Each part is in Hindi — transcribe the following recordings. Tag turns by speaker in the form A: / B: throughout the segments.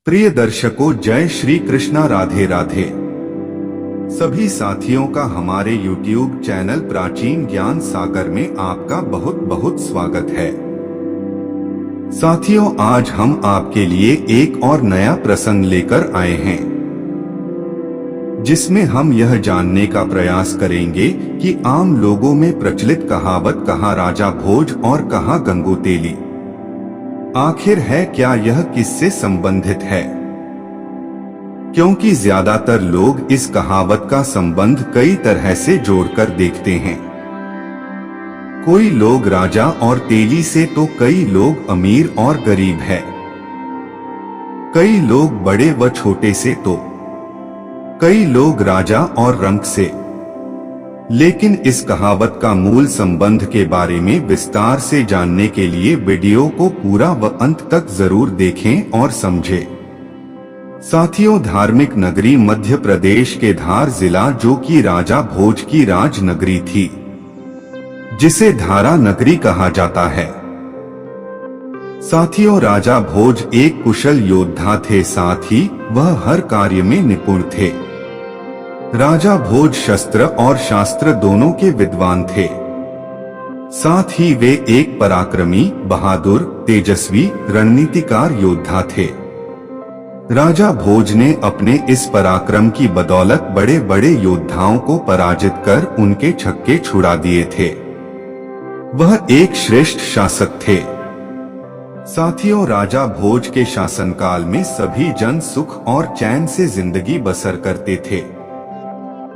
A: प्रिय दर्शकों, जय श्री कृष्णा, राधे राधे। सभी साथियों का हमारे YouTube चैनल प्राचीन ज्ञान सागर में आपका बहुत बहुत स्वागत है। साथियों, आज हम आपके लिए एक और नया प्रसंग लेकर आए हैं, जिसमें हम यह जानने का प्रयास करेंगे कि आम लोगों में प्रचलित कहावत कहाँ राजा भोज और कहाँ गंगू तेली, आखिर है क्या यह किससे संबंधित है? क्योंकि ज्यादातर लोग इस कहावत का संबंध कई तरह से जोड़कर देखते हैं। कोई लोग राजा और तेली से, तो कई लोग अमीर और गरीब है, कई लोग बड़े व छोटे से, तो कई लोग राजा और रंक से। लेकिन इस कहावत का मूल संबंध के बारे में विस्तार से जानने के लिए वीडियो को पूरा व अंत तक जरूर देखें और समझें। साथियों, धार्मिक नगरी मध्य प्रदेश के धार जिला, जो कि राजा भोज की राजनगरी थी, जिसे धारा नगरी कहा जाता है। साथियों, राजा भोज एक कुशल योद्धा थे, साथ ही वह हर कार्य में निपुण थे। राजा भोज शस्त्र और शास्त्र दोनों के विद्वान थे, साथ ही वे एक पराक्रमी, बहादुर, तेजस्वी, रणनीतिकार योद्धा थे। राजा भोज ने अपने इस पराक्रम की बदौलत बड़े बड़े योद्धाओं को पराजित कर उनके छक्के छुड़ा दिए थे। वह एक श्रेष्ठ शासक थे। साथियों, राजा भोज के शासनकाल में सभी जन सुख और चैन से जिंदगी बसर करते थे,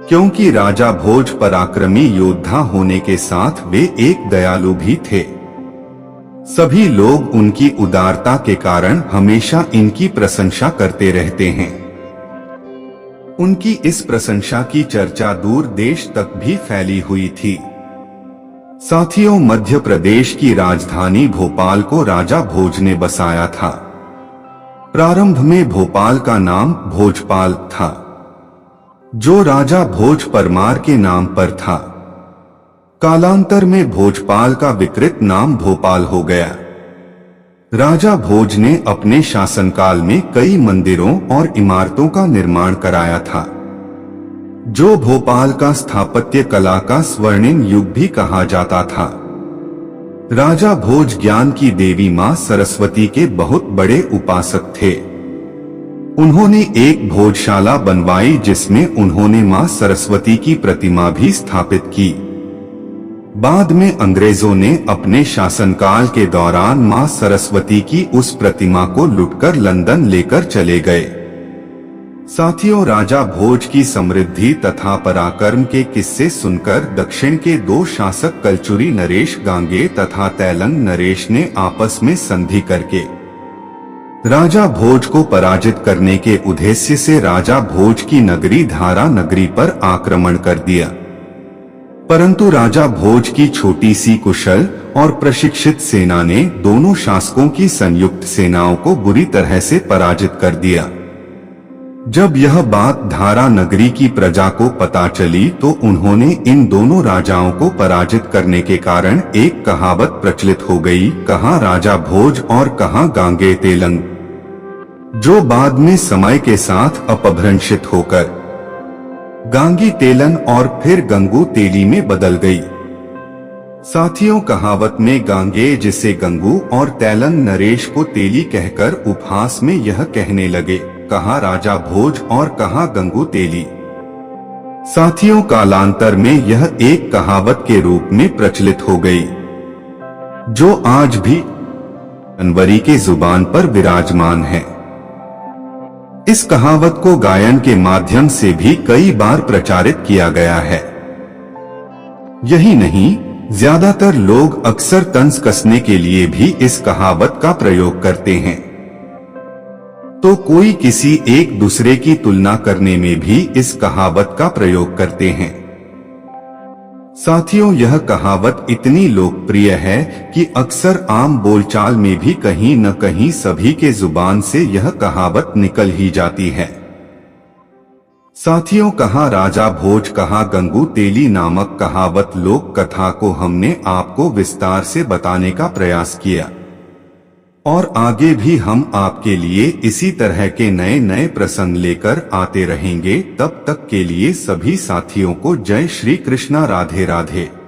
A: क्योंकि राजा भोज पराक्रमी योद्धा होने के साथ वे एक दयालु भी थे। सभी लोग उनकी उदारता के कारण हमेशा इनकी प्रशंसा करते रहते हैं। उनकी इस प्रशंसा की चर्चा दूर देश तक भी फैली हुई थी। साथियों, मध्य प्रदेश की राजधानी भोपाल को राजा भोज ने बसाया था। प्रारंभ में भोपाल का नाम भोजपाल था, जो राजा भोज परमार के नाम पर था। कालांतर में भोजपाल का विकृत नाम भोपाल हो गया। राजा भोज ने अपने शासनकाल में कई मंदिरों और इमारतों का निर्माण कराया था, जो भोपाल का स्थापत्य कला का स्वर्णिम युग भी कहा जाता था। राजा भोज ज्ञान की देवी मां सरस्वती के बहुत बड़े उपासक थे। उन्होंने एक भोजशाला बनवाई, जिसमें उन्होंने मां सरस्वती की प्रतिमा भी स्थापित की। बाद में अंग्रेजों ने अपने शासनकाल के दौरान मां सरस्वती की उस प्रतिमा को लूटकर लंदन लेकर चले गए। साथियों, राजा भोज की समृद्धि तथा पराक्रम के किस्से सुनकर दक्षिण के दो शासक कलचुरी नरेश गांगे तथा तैलंग नरेश ने आपस में संधि करके राजा भोज को पराजित करने के उद्देश्य से राजा भोज की नगरी धारा नगरी पर आक्रमण कर दिया। परंतु राजा भोज की छोटी सी कुशल और प्रशिक्षित सेना ने दोनों शासकों की संयुक्त सेनाओं को बुरी तरह से पराजित कर दिया। जब यह बात धारा नगरी की प्रजा को पता चली, तो उन्होंने इन दोनों राजाओं को पराजित करने के कारण एक कहावत प्रचलित हो गई, कहाँ राजा भोज और कहाँ गांगे तेलंग, जो बाद में समय के साथ अपभ्रंशित होकर गांगी तेलन और फिर गंगू तेली में बदल गई। साथियों, कहावत में गांगे जिसे गंगू और तैलन नरेश को तेली कहकर उपहास में यह कहने लगे, कहाँ राजा भोज और कहाँ गंगू तेली। साथियों, कालांतर में यह एक कहावत के रूप में प्रचलित हो गई, जो आज भी जनवरी के जुबान पर विराजमान है। इस कहावत को गायन के माध्यम से भी कई बार प्रचारित किया गया है। यही नहीं, ज्यादातर लोग अक्सर तंज कसने के लिए भी इस कहावत का प्रयोग करते हैं। तो कोई किसी एक दूसरे की तुलना करने में भी इस कहावत का प्रयोग करते हैं। साथियों, यह कहावत इतनी लोकप्रिय है कि अक्सर आम बोलचाल में भी कहीं न कहीं सभी के जुबान से यह कहावत निकल ही जाती है। साथियों, कहाँ राजा भोज कहाँ गंगू तेली नामक कहावत लोक कथा को हमने आपको विस्तार से बताने का प्रयास किया। और आगे भी हम आपके लिए इसी तरह के नए नए प्रसंग लेकर आते रहेंगे। तब तक के लिए सभी साथियों को जय श्री कृष्णा, राधे राधे।